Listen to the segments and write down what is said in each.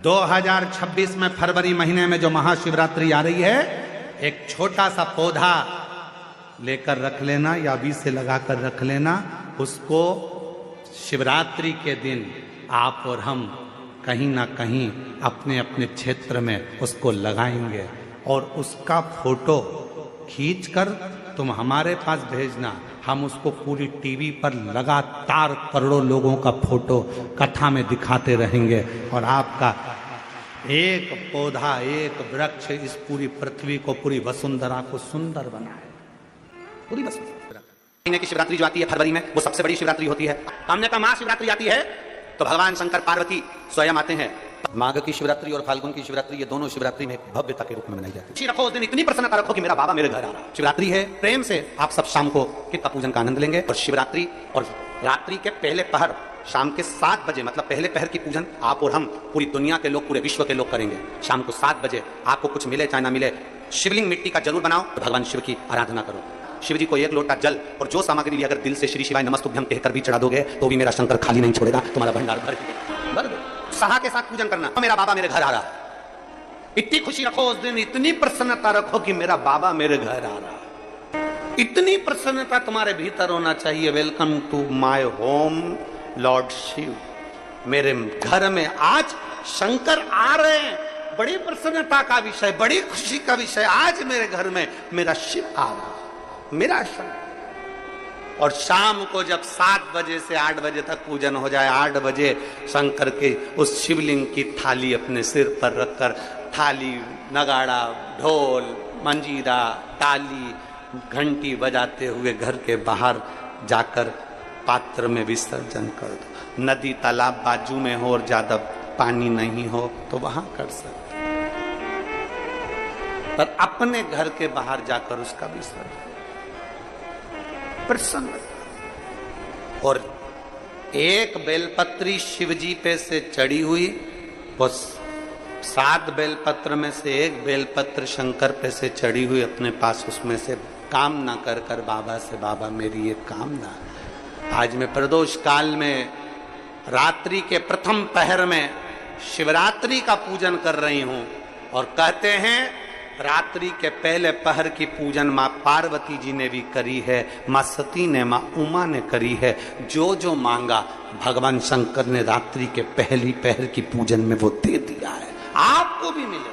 2026 में फरवरी महीने में जो महाशिवरात्रि आ रही है, एक छोटा सा पौधा लेकर रख लेना या बीज से लगाकर रख लेना। उसको शिवरात्रि के दिन आप और हम कहीं ना कहीं अपने अपने क्षेत्र में उसको लगाएंगे और उसका फोटो खींचकर तुम हमारे पास भेजना। हम उसको पूरी टीवी पर लगातार करोड़ों लोगों का फोटो कथा में दिखाते रहेंगे और आपका एक पौधा, एक वृक्ष इस पूरी पृथ्वी को, पूरी वसुंधरा को सुंदर बनाए। पूरी वसुंधरा। महीने की शिवरात्रि जो आती है फरवरी में, वो सबसे बड़ी शिवरात्रि होती है। हमने कहा महाशिवरात्रि आती है तो भगवान शंकर पार्वती स्वयं आते हैं। माघ की शिवरात्रि और फाल्गुन की शिवरात्रि, ये दोनों शिवरात्रि में भव्यता के रूप में मनाई जाती है। रखो उस दिन इतनी प्रसन्नता रखो कि मेरा बाबा मेरे घर आ रहा। शिवरात्रि है, प्रेम से आप सब शाम को कित का पूजन का आनंद लेंगे। और शिवरात्रि और रात्रि के पहले पहर शाम के 7 बजे, मतलब पहले पहर की पूजन आप और हम, पूरी दुनिया के लोग, पूरे विश्व के लोग करेंगे। शाम को 7 बजे आपको कुछ मिले चाहे ना मिले, शिवलिंग मिट्टी का जरूर बनाओ, भगवान शिव की आराधना करो। शिव जी को 1 लोटा जल और जो सामग्री भी अगर दिल से श्री शिवाय नमस्तुभ्यं कहकर भी चढ़ा दोगे तो भी मेरा शंकर खाली नहीं छोड़ेगा, तुम्हारा भंडार भर दो। सहा के साथ पूजन करना, मेरा बाबा मेरे घर आ रहा है। इतनी खुशी रखो उस दिन, इतनी प्रसन्नता रखो कि मेरा बाबा मेरे घर आ रहा है। इतनी प्रसन्नता तुम्हारे भीतर होना चाहिए। Welcome to my home lord Shiva. मेरे घर में आज शंकर आ रहे हैं। बड़ी प्रसन्नता का विषय, बड़ी खुशी का विषय। आज मेरे घर में मेरा शिव आ रहा है, मेरा शंकर। और शाम को जब 7 बजे से 8 बजे तक पूजन हो जाए, 8 बजे शंकर के उस शिवलिंग की थाली अपने सिर पर रखकर, थाली, नगाड़ा, ढोल, मंजीरा, ताली, घंटी बजाते हुए घर के बाहर जाकर पात्र में विसर्जन कर दो। नदी तालाब बाजू में हो और ज्यादा पानी नहीं हो तो वहां कर सकते, पर अपने घर के बाहर जाकर उसका विसर्जन प्रसन्न। और एक बेलपत्री शिवजी पे से चढ़ी हुई, वो 7 बेलपत्र में से एक बेलपत्र शंकर पे से चढ़ी हुई अपने पास, उसमें से कामना कर कर बाबा से, बाबा मेरी ये कामना, आज मैं प्रदोष काल में रात्रि के प्रथम पहर में शिवरात्रि का पूजन कर रही हूं। और कहते हैं रात्रि के पहले पहर की पूजन माँ पार्वती जी ने भी करी है, माँ सती ने, माँ उमा ने करी है। जो जो मांगा भगवान शंकर ने रात्रि के पहली पहर की पूजन में वो दे दिया है। आपको भी मिले।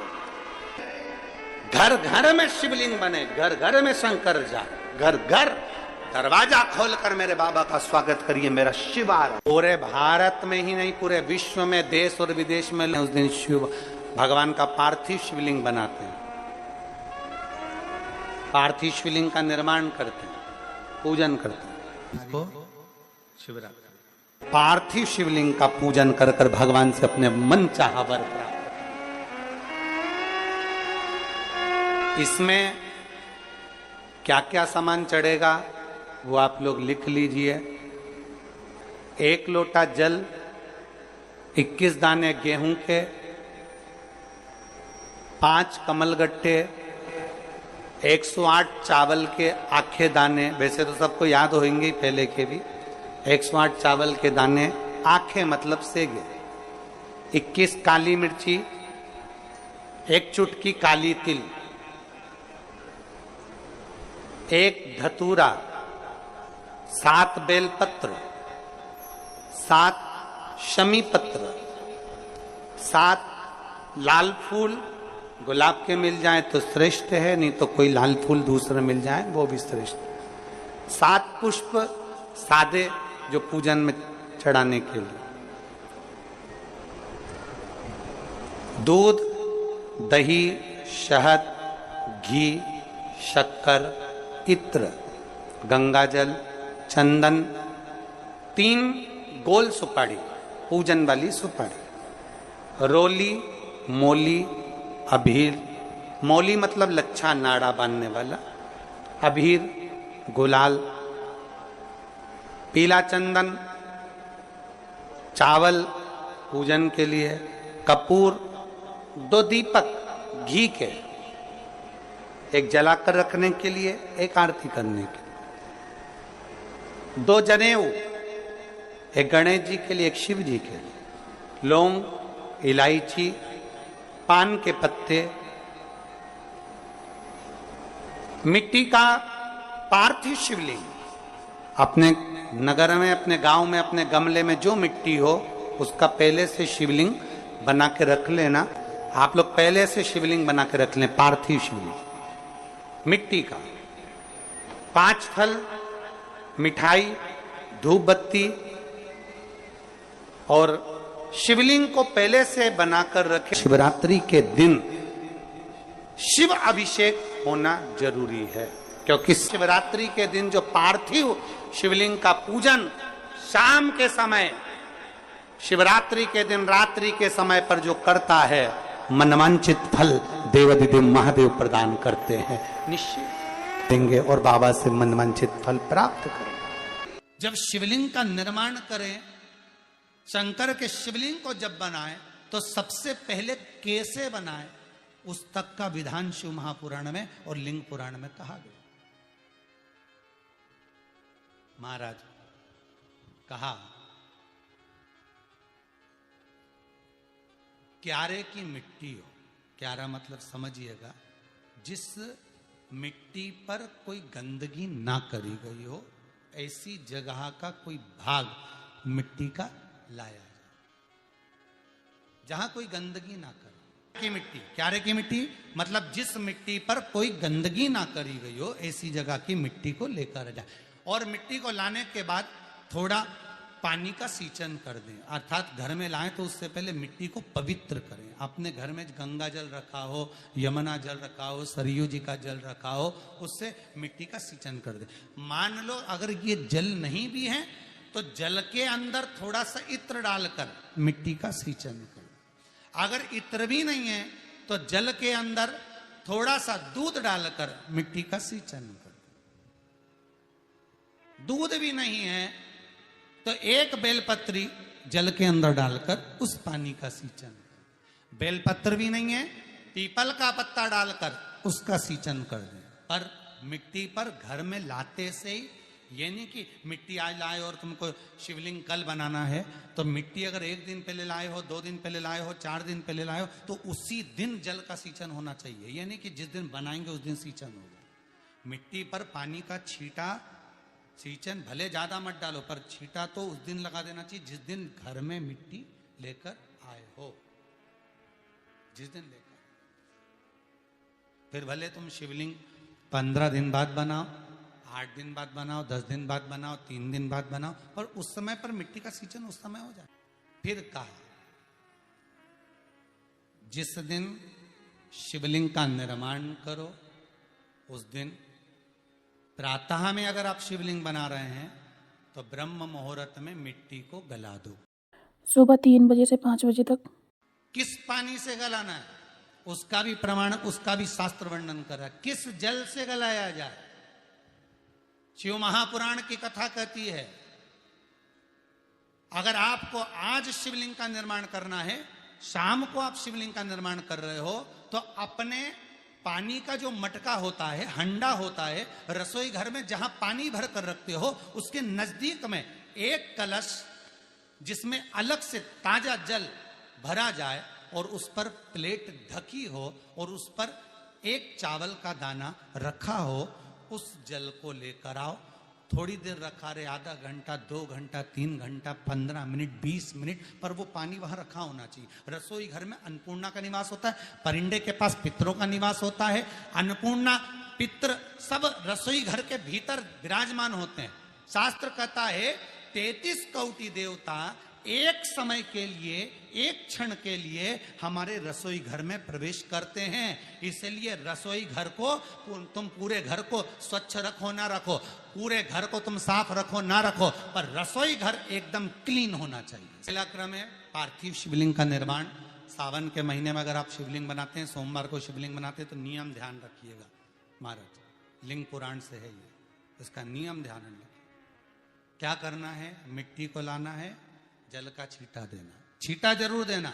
घर घर में शिवलिंग बने, घर घर में शंकर जाए, घर घर दरवाजा खोलकर मेरे बाबा का स्वागत करिए। मेरा शिव आ रहा। पूरे भारत में ही नहीं, पूरे विश्व में, देश और विदेश में उस दिन शिव भगवान का पार्थिव शिवलिंग बनाते हैं, पार्थिव शिवलिंग का निर्माण करते हैं, पूजन करते हैं। इसको शिवरात्रि पार्थिव शिवलिंग का पूजन कर कर भगवान से अपने मन चाहा वर प्राप्त। इसमें क्या क्या सामान चढ़ेगा वो आप लोग लिख लीजिए। 1 लोटा जल, 21 दाने गेहूं के, 5 कमलगट्टे, 108 चावल के आखे दाने, वैसे तो सबको याद होंगे पहले के भी। 108 चावल के दाने, आखे मतलब सेगे, 21 काली मिर्ची, 1 चुटकी काली तिल, 1 धतूरा, 7 बेलपत्र, 7 शमी पत्र, 7 लाल फूल, गुलाब के मिल जाए तो श्रेष्ठ है, नहीं तो कोई लाल फूल दूसरा मिल जाए वो भी श्रेष्ठ। 7 पुष्प सादे जो पूजन में चढ़ाने के लिए। दूध, दही, शहद, घी, शक्कर, इत्र, गंगाजल, चंदन, 3 गोल सुपारी, पूजन वाली सुपारी, रोली, मोली, अभीर, मौली मतलब लच्छा नाड़ा बांधने वाला, अभीर, गुलाल, पीला चंदन, चावल पूजन के लिए, कपूर, 2 दीपक घी के, एक जलाकर रखने के लिए, एक आरती करने के लिए, 2 जनेऊ, एक गणेश जी के लिए, एक शिव जी के लिए, लौंग, इलायची, पान के पत्ते, मिट्टी का पार्थिव शिवलिंग, अपने नगर में, अपने गांव में, अपने गमले में जो मिट्टी हो उसका पहले से शिवलिंग बना के रख लेना। आप लोग पहले से शिवलिंग बना के रख लें, पार्थिव शिवलिंग मिट्टी का। 5 फल, मिठाई, धूप बत्ती और शिवलिंग को पहले से बनाकर रखें। शिवरात्रि के दिन शिव अभिषेक होना जरूरी है, क्योंकि शिवरात्रि के दिन जो पार्थिव शिवलिंग का पूजन शाम के समय, शिवरात्रि के दिन रात्रि के समय पर जो करता है, मनवांचित फल देवाधिदेव महादेव प्रदान करते हैं, निश्चित देंगे और बाबा से मनवांचित फल प्राप्त करें। जब शिवलिंग का निर्माण करें, शंकर के शिवलिंग को जब बनाए तो सबसे पहले कैसे बनाए, उस तक का विधान शिव महापुराण में और लिंग पुराण में कहा गया। महाराज कहा, क्यारे की मिट्टी हो, क्यारा मतलब समझिएगा, जिस मिट्टी पर कोई गंदगी ना करी गई हो, ऐसी जगह का कोई भाग मिट्टी का लाया जाए जहां कोई गंदगी ना करे। की मिट्टी, क्यारे की मिट्टी मतलब जिस मिट्टी पर कोई गंदगी ना करी गई हो, ऐसी जगह की मिट्टी को लेकर जाए। और मिट्टी को लाने के बाद थोड़ा पानी का सींचन कर दें, अर्थात घर में लाएं तो उससे पहले मिट्टी को पवित्र करें। अपने घर में गंगा जल रखा हो, यमुना जल रखा हो, सरयू जी का जल रखा हो, उससे मिट्टी का सींचन कर दें। मान लो अगर ये जल नहीं भी है तो जल के अंदर थोड़ा सा इत्र डालकर मिट्टी का सींचन करें। अगर इत्र भी नहीं है तो जल के अंदर थोड़ा सा दूध डालकर मिट्टी का सींचन करें। दूध भी नहीं है तो एक बेलपत्री जल के अंदर डालकर उस पानी का सींचन करें। बेलपत्र भी नहीं है, पीपल का पत्ता डालकर उसका सींचन कर दें। पर मिट्टी पर घर में लाते से ही, ये नहीं कि मिट्टी आज लाए और तुमको शिवलिंग कल बनाना है, तो मिट्टी अगर 1 दिन पहले लाए हो, 2 दिन पहले लाए हो, 4 दिन पहले लाए हो, तो उसी दिन जल का सींचन होना चाहिए। ये नहीं कि जिस दिन बनाएंगे उस दिन सींचन होगा। मिट्टी पर पानी का छींटा, सींचन भले ज्यादा मत डालो, पर छींटा तो उस दिन लगा देना चाहिए जिस दिन घर में मिट्टी लेकर आए हो, जिस दिन लेकर। फिर भले तुम शिवलिंग 15 दिन बाद बनाओ, 8 दिन बाद बनाओ, 10 दिन बाद बनाओ, 3 दिन बाद बनाओ, पर उस समय पर मिट्टी का सींचन उस समय हो जाए। फिर कहा, जिस दिन शिवलिंग का निर्माण करो उस दिन प्रातः में अगर आप शिवलिंग बना रहे हैं तो ब्रह्म मुहूर्त में मिट्टी को गला दो। सुबह 3 बजे से 5 बजे तक। किस पानी से गलाना है उसका भी प्रमाण, उसका भी शास्त्र वर्णन कर रहा है। किस जल से गलाया जाए, शिव महापुराण की कथा कहती है, अगर आपको आज शिवलिंग का निर्माण करना है, शाम को आप शिवलिंग का निर्माण कर रहे हो, तो अपने पानी का जो मटका होता है, हंडा होता है, रसोई घर में जहां पानी भर कर रखते हो, उसके नजदीक में एक कलश जिसमें अलग से ताजा जल भरा जाए और उस पर प्लेट ढकी हो और उस पर एक चावल का दाना रखा हो, उस जल को लेकर आओ। थोड़ी देर रखा रहे, आधा घंटा, 2 घंटा, 3 घंटा, 15 मिनट, 20 मिनट, पर वो पानी वहां रखा होना चाहिए। रसोई घर में अन्नपूर्णा का निवास होता है, परिंदे के पास पितरों का निवास होता है। अन्नपूर्णा, पित्र सब रसोई घर के भीतर विराजमान होते हैं। शास्त्र कहता है 33 कोटि देवता एक समय के लिए, एक क्षण के लिए हमारे रसोई घर में प्रवेश करते हैं। इसलिए रसोई घर को तुम पूरे घर को स्वच्छ रखो ना रखो, पूरे घर को तुम साफ रखो ना रखो, पर रसोई घर एकदम क्लीन होना चाहिए। पहला क्रम है पार्थिव शिवलिंग का निर्माण। सावन के महीने में अगर आप शिवलिंग बनाते हैं, सोमवार को शिवलिंग बनाते हैं, तो नियम ध्यान रखिएगा महाराज, लिंग पुराण से है ये, इसका नियम ध्यान रखिए। क्या करना है, मिट्टी को लाना है, जल का छींटा देना, छींटा जरूर देना,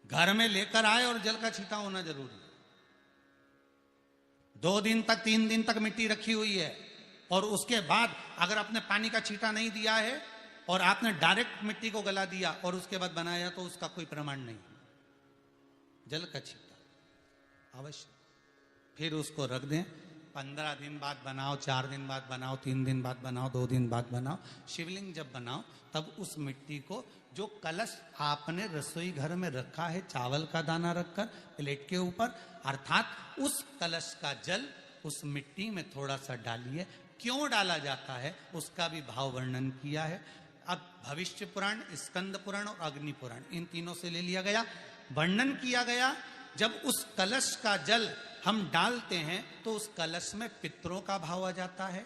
घर में लेकर आए और जल का छींटा होना जरूरी है। 2 दिन तक, 3 दिन तक मिट्टी रखी हुई है और उसके बाद अगर आपने पानी का छींटा नहीं दिया है और आपने डायरेक्ट मिट्टी को गला दिया और उसके बाद बनाया तो उसका कोई प्रमाण नहीं। जल का छिपता अवश्य। फिर उसको रख दें, 15 दिन बाद बनाओ, 4 दिन बाद बनाओ, 3 दिन बाद बनाओ, 2 दिन बाद बनाओ। शिवलिंग जब बनाओ तब उस मिट्टी को, जो कलश आपने रसोई घर में रखा है चावल का दाना रखकर प्लेट के ऊपर, अर्थात उस कलश का जल उस मिट्टी में थोड़ा सा डालिए। क्यों डाला जाता है उसका भी भाव वर्णन किया है। अब भविष्य पुराण, स्कंद पुराण और अग्नि पुराण, इन तीनों से ले लिया गया। वर्णन किया गया जब उस कलश का जल हम डालते हैं तो उस कलश में पितरों का भाव आ जाता है,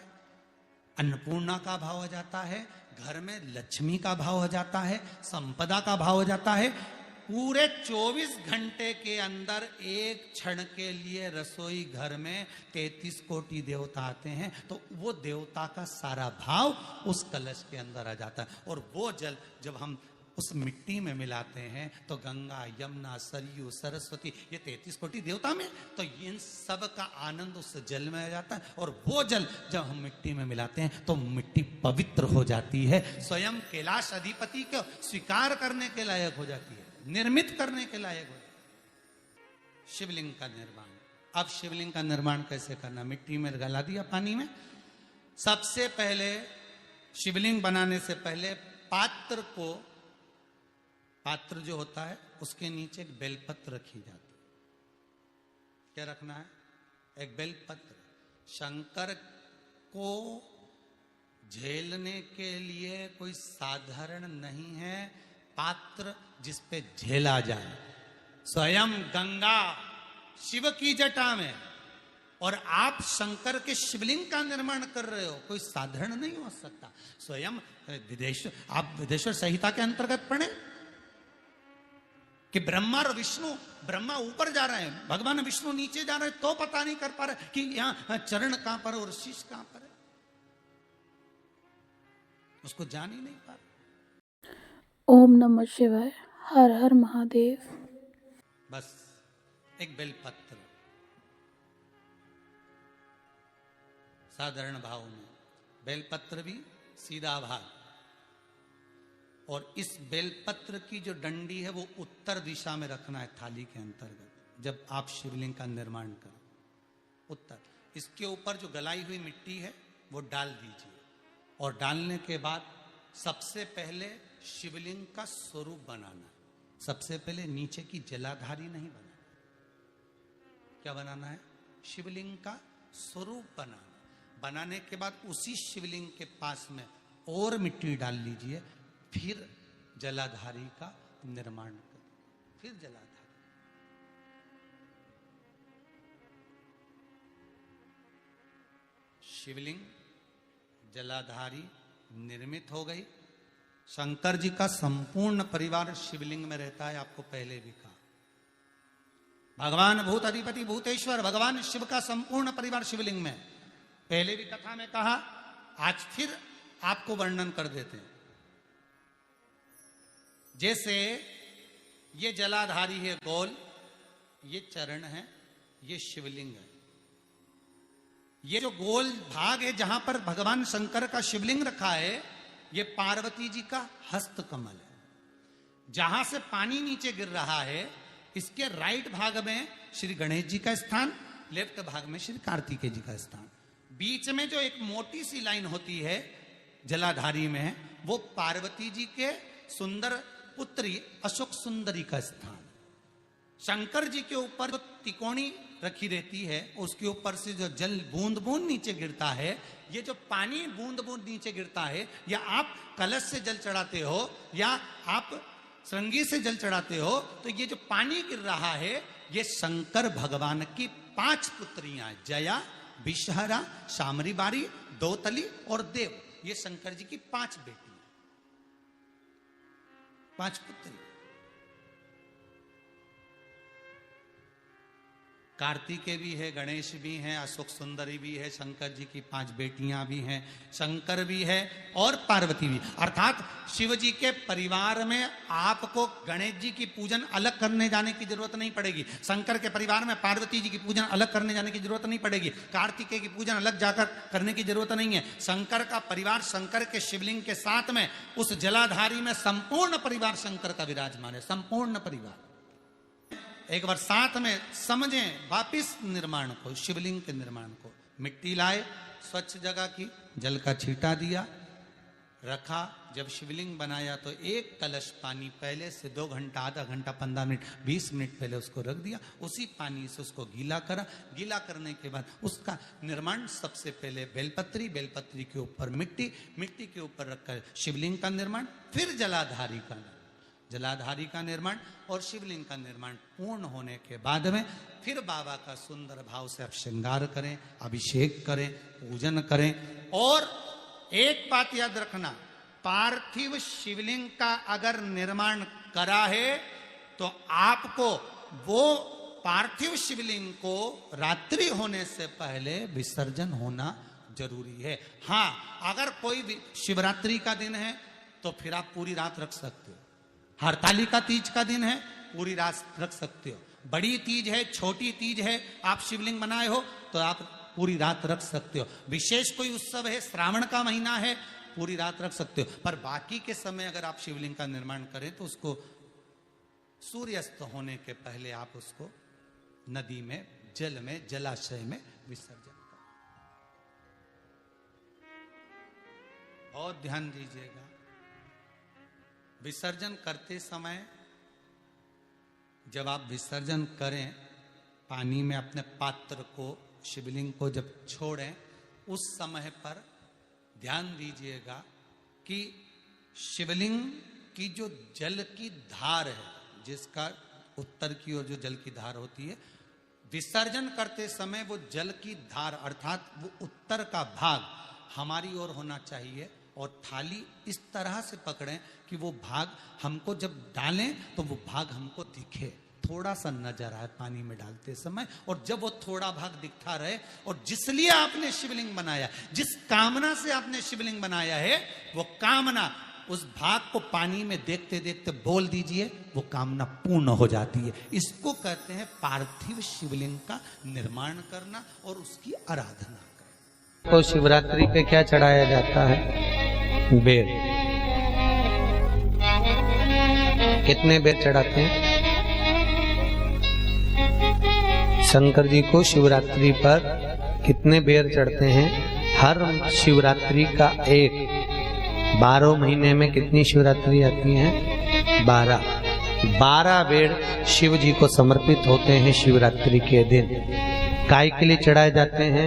अन्नपूर्णा का भाव आ जाता है, घर में लक्ष्मी का भाव हो जाता है, संपदा का भाव हो जाता है। पूरे 24 घंटे के अंदर एक क्षण के लिए रसोई घर में 33 कोटि देवता आते हैं, तो वो देवता का सारा भाव उस कलश के अंदर आ जाता है। और वो जल जब हम उस मिट्टी में मिलाते हैं तो गंगा, यमुना, सरयू, सरस्वती, ये 33 कोटि देवता में, तो इन सब का आनंद उस जल में आ जाता है। और वो जल जब हम मिट्टी में मिलाते हैं तो मिट्टी पवित्र हो जाती है, स्वयं कैलाश अधिपति को स्वीकार करने के लायक हो जाती है, निर्मित करने के लायक हो जाती है। शिवलिंग का निर्माण। अब शिवलिंग का निर्माण कैसे करना? मिट्टी में गला दिया पानी में। सबसे पहले शिवलिंग बनाने से पहले पात्र जो होता है उसके नीचे एक बेलपत्र रखी जाती है। क्या रखना है? एक बेलपत्र। शंकर को झेलने के लिए कोई साधारण नहीं है पात्र जिस पे झेला जाए। स्वयं गंगा शिव की जटा में, और आप शंकर के शिवलिंग का निर्माण कर रहे हो, कोई साधारण नहीं हो सकता। स्वयं आप विदेश्वर संहिता के अंतर्गत पढ़े कि ब्रह्मा और विष्णु, ब्रह्मा ऊपर जा रहे हैं, भगवान विष्णु नीचे जा रहे हैं, तो पता नहीं कर पा रहे कि यहां चरण कहां पर और शीश कहां पर है, उसको जान ही नहीं पा रहे। ओम नमः शिवाय। हर हर महादेव। बस एक बेलपत्र साधारण भाव में, बेलपत्र भी सीधा भाग, और इस बेलपत्र की जो डंडी है वो उत्तर दिशा में रखना है थाली के अंतर्गत जब आप शिवलिंग का निर्माण करें। उत्तर। इसके ऊपर जो गलाई हुई मिट्टी है वो डाल दीजिए, और डालने के बाद सबसे पहले शिवलिंग का स्वरूप बनाना। सबसे पहले नीचे की जलाधारी नहीं बनाना। क्या बनाना है? शिवलिंग का स्वरूप बनाना। बनाने के बाद उसी शिवलिंग के पास में और मिट्टी डाल लीजिए, फिर जलाधारी का निर्माण करें। फिर जलाधारी। शिवलिंग जलाधारी निर्मित हो गई। शंकर जी का संपूर्ण परिवार शिवलिंग में रहता है, आपको पहले भी कहा। भगवान भूत अधिपति भूतेश्वर भगवान शिव का संपूर्ण परिवार शिवलिंग में, पहले भी कथा में कहा, आज फिर आपको वर्णन कर देते हैं। जैसे ये जलाधारी है गोल, ये चरण है, ये शिवलिंग है। ये जो गोल भाग है जहां पर भगवान शंकर का शिवलिंग रखा है, ये पार्वती जी का हस्त कमल है। जहां से पानी नीचे गिर रहा है, इसके राइट भाग में श्री गणेश जी का स्थान, लेफ्ट भाग में श्री कार्तिकेय जी का स्थान। बीच में जो एक मोटी सी लाइन होती है जलाधारी में, वो पार्वती जी के सुंदर पुत्री अशोक सुंदरी का स्थान। शंकर जी के ऊपर जो तिकोनी रखी रहती है, उसके ऊपर से जो जल बूंद बूंद नीचे गिरता है, ये जो पानी बूंद बूंद नीचे गिरता है, या आप कलश से जल चढ़ाते हो या आप श्रृंगी से जल चढ़ाते हो, तो ये जो पानी गिर रहा है, ये शंकर भगवान की 5 पुत्रियां, जया, विषहरा, शामरी बारी, दोतली और देव। ये शंकर जी की 5 बेटी, 5 पुत्री। कार्तिकेय भी है, गणेश भी हैं, अशोक सुंदरी भी है, शंकर जी की 5 बेटियां भी हैं, शंकर भी है और पार्वती भी। अर्थात शिव जी के परिवार में आपको गणेश जी की पूजन अलग करने जाने की जरूरत नहीं पड़ेगी, शंकर के परिवार में पार्वती जी की पूजन अलग करने जाने की जरूरत नहीं पड़ेगी, कार्तिकेय की पूजन अलग जाकर करने की जरूरत नहीं है। शंकर का परिवार शंकर के शिवलिंग के साथ में उस जलाधारी में संपूर्ण परिवार शंकर का विराजमान है, संपूर्ण परिवार। एक बार साथ में समझें वापिस निर्माण को, शिवलिंग के निर्माण को। मिट्टी लाए, स्वच्छ जगह की, जल का छींटा दिया, रखा। जब शिवलिंग बनाया तो एक कलश पानी पहले से 2 घंटा, आधा घंटा, 15 मिनट, 20 मिनट पहले उसको रख दिया। उसी पानी से उसको गीला करा। गीला करने के बाद उसका निर्माण सबसे पहले बेलपत्री, बेलपत्री के ऊपर मिट्टी, मिट्टी के ऊपर रखकर शिवलिंग का निर्माण, फिर जलाधारी का निर्माण, जलाधारी का निर्माण और शिवलिंग का निर्माण पूर्ण होने के बाद में फिर बाबा का सुंदर भाव से आप श्रृंगार करें, अभिषेक करें, पूजन करें। और एक बात याद रखना, पार्थिव शिवलिंग का अगर निर्माण करा है तो आपको वो पार्थिव शिवलिंग को रात्रि होने से पहले विसर्जन होना जरूरी है। हाँ, अगर कोई शिवरात्रि का दिन है तो फिर आप पूरी रात रख सकते हो। हरतालिका तीज का दिन है, पूरी रात रख सकते हो। बड़ी तीज है, छोटी तीज है, आप शिवलिंग बनाए हो तो आप पूरी रात रख सकते हो। विशेष कोई उत्सव है, श्रावण का महीना है, पूरी रात रख सकते हो। पर बाकी के समय अगर आप शिवलिंग का निर्माण करें तो उसको सूर्यास्त होने के पहले आप उसको नदी में, जल में, जलाशय में विसर्जन करें। बहुत ध्यान दीजिएगा, विसर्जन करते समय जब आप विसर्जन करें, पानी में अपने पात्र को, शिवलिंग को जब छोड़ें, उस समय पर ध्यान दीजिएगा कि शिवलिंग की जो जल की धार है, जिसका उत्तर की ओर जो जल की धार होती है, विसर्जन करते समय वो जल की धार अर्थात वो उत्तर का भाग हमारी ओर होना चाहिए और थाली इस तरह से पकड़ें कि वो भाग हमको जब डालें तो वो भाग हमको दिखे, थोड़ा सा नजर आए पानी में डालते समय। और जब वो थोड़ा भाग दिखता रहे और जिसलिए आपने शिवलिंग बनाया, जिस कामना से आपने शिवलिंग बनाया है, वो कामना उस भाग को पानी में देखते देखते बोल दीजिए, वो कामना पूर्ण हो जाती है। इसको कहते हैं पार्थिव शिवलिंग का निर्माण करना और उसकी आराधना करना। तो शिवरात्रि पे क्या चढ़ाया जाता है? बेर। कितने बेर चढ़ाते हैं? शंकर जी को शिवरात्रि पर कितने बेर चढ़ते हैं? हर शिवरात्रि का एक। 12 महीने में कितनी शिवरात्रि आती हैं? 12 बेर शिव जी को समर्पित होते हैं शिवरात्रि के दिन। काय के लिए चढ़ाए जाते हैं?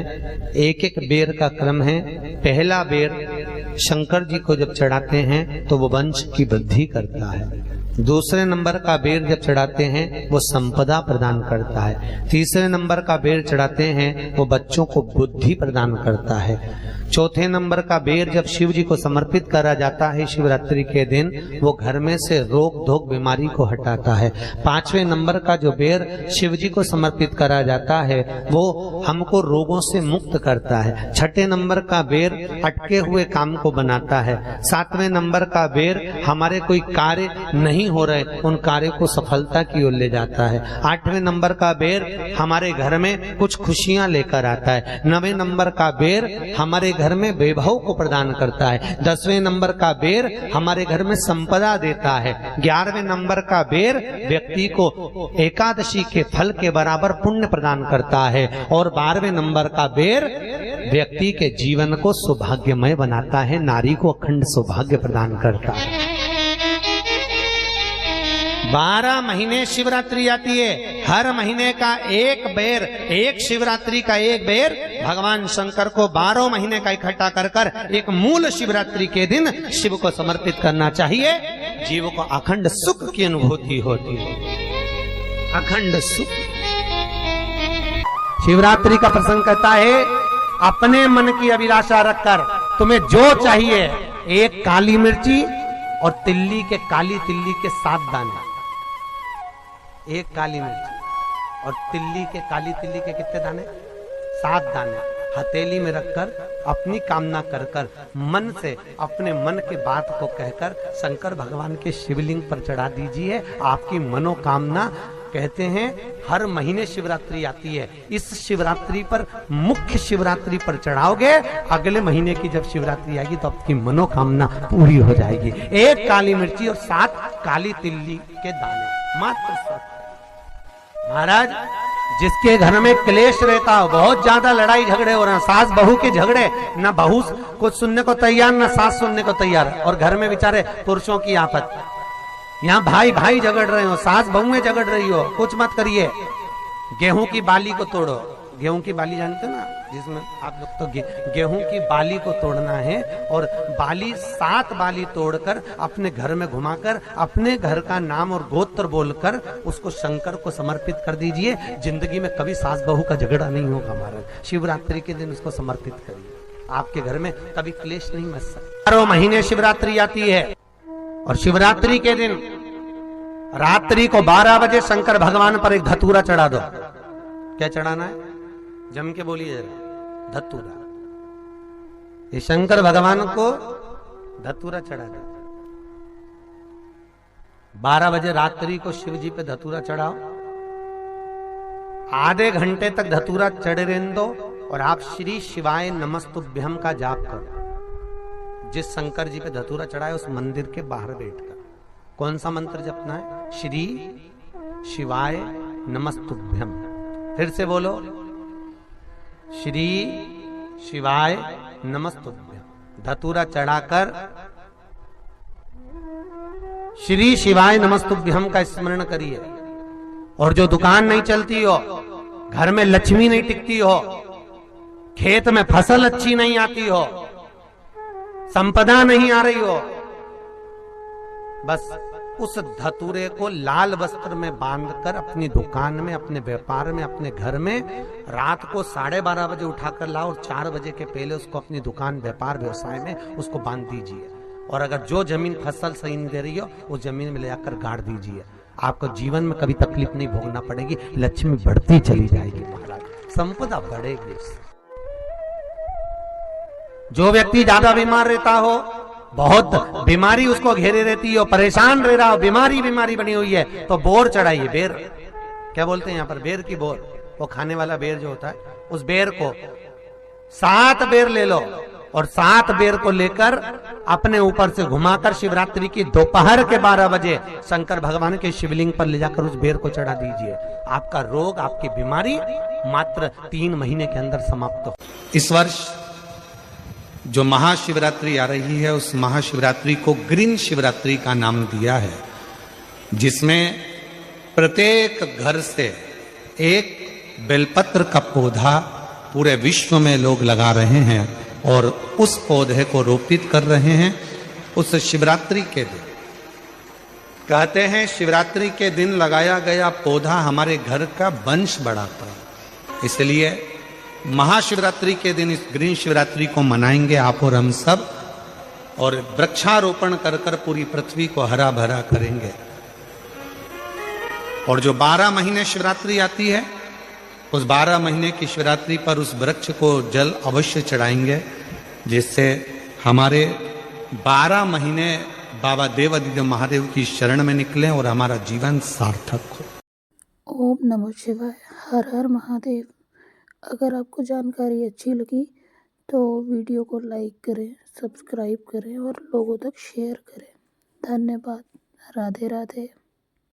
एक एक बेर का क्रम है। पहला बेर शंकर जी को जब चढ़ाते हैं तो वो वंश की वृद्धि करता है। दूसरे नंबर का बेर जब चढ़ाते हैं वो संपदा प्रदान करता है। तीसरे नंबर का बेर चढ़ाते हैं वो बच्चों को बुद्धि प्रदान करता है। चौथे नंबर का बेर जब शिव जी को समर्पित करा जाता है शिवरात्रि के दिन, वो घर में से रोग धोक बीमारी को हटाता है। 5वें नंबर का जो बेर शिव जी को समर्पित करा जाता है वो हमको रोगों से मुक्त करता है। 6ठे नंबर का बेर अटके हुए काम को बनाता है। 7वें नंबर का बेर हमारे कोई कार्य नहीं हो रहे उन कार्यों को सफलता की ओर ले जाता है। 8वें नंबर का बेर हमारे घर में कुछ खुशियां लेकर आता है। 9वें नंबर का बेर हमारे घर में वैभव को प्रदान करता है। 10वें नंबर का बेर हमारे घर में संपदा देता है। 11वें नंबर का बेर व्यक्ति को एकादशी के फल के बराबर पुण्य प्रदान करता है। और 12वें नंबर का बेर व्यक्ति के जीवन को सौभाग्यमय बनाता है, नारी को अखंड सौभाग्य प्रदान करता है। 12 महीने शिवरात्रि आती है। हर महीने का एक बेर, एक शिवरात्रि का एक बेर भगवान शंकर को 12 महीने का इकट्ठा कर कर एक मूल शिवरात्रि के दिन शिव को समर्पित करना चाहिए। जीव को अखंड सुख की अनुभूति होती है, अखंड सुख। शिवरात्रि का प्रसंग कहता है अपने मन की अभिलाषा रखकर तुम्हें जो चाहिए, एक काली मिर्ची और तिल्ली के, काली तिल्ली के 7 दाने, एक काली मिर्च और तिल्ली के, काली तिल्ली के कितने दाने? 7 दाने हथेली में रखकर अपनी कामना कर कर मन से अपने मन के बात को कहकर शंकर भगवान के शिवलिंग पर चढ़ा दीजिए। आपकी मनोकामना, कहते हैं हर महीने शिवरात्रि आती है, इस शिवरात्रि पर, मुख्य शिवरात्रि पर चढ़ाओगे, अगले महीने की जब शिवरात्रि आएगी तो आपकी मनोकामना पूरी हो जाएगी। 1 काली मिर्ची और 7 काली तिल्ली के दाने, मात्र 7। महाराज, जिसके घर में क्लेश रहता हो, बहुत ज्यादा लड़ाई झगड़े हो रहे हैं, सास बहू के झगड़े, ना बहू कुछ सुनने को तैयार ना सास सुनने को तैयार, और घर में बेचारे पुरुषों की आफत, यहाँ भाई भाई झगड़ रहे हो, सास बहुएं झगड़ रही हो, कुछ मत करिए। गेहूं की बाली को तोड़ो। गेहूं की बाली जानते हो ना, जिसमें आप लोग तो गेहूं की बाली को तोड़ना है, और बाली 7 बाली तोड़कर अपने घर में घुमाकर अपने घर का नाम और गोत्र बोलकर उसको शंकर को समर्पित कर दीजिए। जिंदगी में कभी सास बहू का झगड़ा नहीं होगा। महाराज, शिवरात्रि के दिन उसको समर्पित करिए, आपके घर में कभी क्लेश नहीं मच सकता। 12 महीने शिवरात्रि आती है, और शिवरात्रि के दिन रात्रि को 12 बजे शंकर भगवान पर एक धतूरा चढ़ा दो। क्या चढ़ाना है? जम के बोलिए जरा, धतूरा। ये शंकर भगवान को धतूरा चढ़ा दो। 12 बजे रात्रि को शिव जी पे धतूरा चढ़ाओ, आधे घंटे तक धतूरा चढ़े रहने दो, और आप श्री शिवाय नमस्तुभ्यम का जाप करो। जिस शंकर जी पे धतूरा चढ़ाए उस मंदिर के बाहर बैठकर कौन सा मंत्र जपना है? श्री शिवाय नमस्तुभ्यम। फिर से बोलो, श्री शिवाय नमस्तुभ्यम। धतूरा चढ़ाकर श्री शिवाय नमस्तुभ्यम का स्मरण करिए। और जो दुकान नहीं चलती हो, घर में लक्ष्मी नहीं टिकती हो, खेत में फसल अच्छी नहीं आती हो, संपदा नहीं आ रही हो, बस उस धतूरे को लाल वस्त्र में बांधकर अपनी दुकान में, अपने व्यापार में, अपने घर में रात को 12:30 बजे उठाकर लाओ, और 4 बजे के पहले उसको अपनी दुकान, व्यापार, व्यवसाय में उसको बांध दीजिए। और अगर जो जमीन फसल सही नहीं दे रही हो, उस जमीन में ले जाकर गाड़ दीजिए। आपको जीवन में कभी तकलीफ नहीं भोगना पड़ेगी, लक्ष्मी बढ़ती चली जाएगी। महाराज, संपदा बढ़ेगी। जो व्यक्ति ज्यादा बीमार रहता हो, बहुत बीमारी उसको घेरे रहती हो, परेशान रह रहा हो, बीमारी बनी हुई है, तो बोर चढ़ाइए। बेर, क्या बोलते हैं यहाँ पर? बेर की बोर, वो खाने वाला बेर जो होता है, उस बेर को 7 बेर ले लो, और 7 बेर को लेकर अपने ऊपर से घुमाकर शिवरात्रि की दोपहर के 12 बजे शंकर भगवान के शिवलिंग पर ले जाकर उस बेर को चढ़ा दीजिए। आपका रोग, आपकी बीमारी मात्र 3 महीने के अंदर समाप्त हो। इस वर्ष जो महाशिवरात्रि आ रही है, उस महाशिवरात्रि को ग्रीन शिवरात्रि का नाम दिया है, जिसमें प्रत्येक घर से एक बेलपत्र का पौधा पूरे विश्व में लोग लगा रहे हैं, और उस पौधे को रोपित कर रहे हैं उस शिवरात्रि के दिन। कहते हैं शिवरात्रि के दिन लगाया गया पौधा हमारे घर का वंश बढ़ाता है। इसलिए महाशिवरात्रि के दिन इस ग्रीन शिवरात्रि को मनाएंगे आप और हम सब, और वृक्षारोपण कर कर पूरी पृथ्वी को हरा भरा करेंगे। और जो 12 महीने शिवरात्रि आती है, उस 12 महीने की शिवरात्रि पर उस वृक्ष को जल अवश्य चढ़ाएंगे, जिससे हमारे 12 महीने बाबा देवादिदेव महादेव की शरण में निकलें और हमारा जीवन सार्थक हो। ओम नमः शिवाय। हर हर महादेव। अगर आपको जानकारी अच्छी लगी तो वीडियो को लाइक करें, सब्सक्राइब करें और लोगों तक शेयर करें। धन्यवाद। राधे राधे।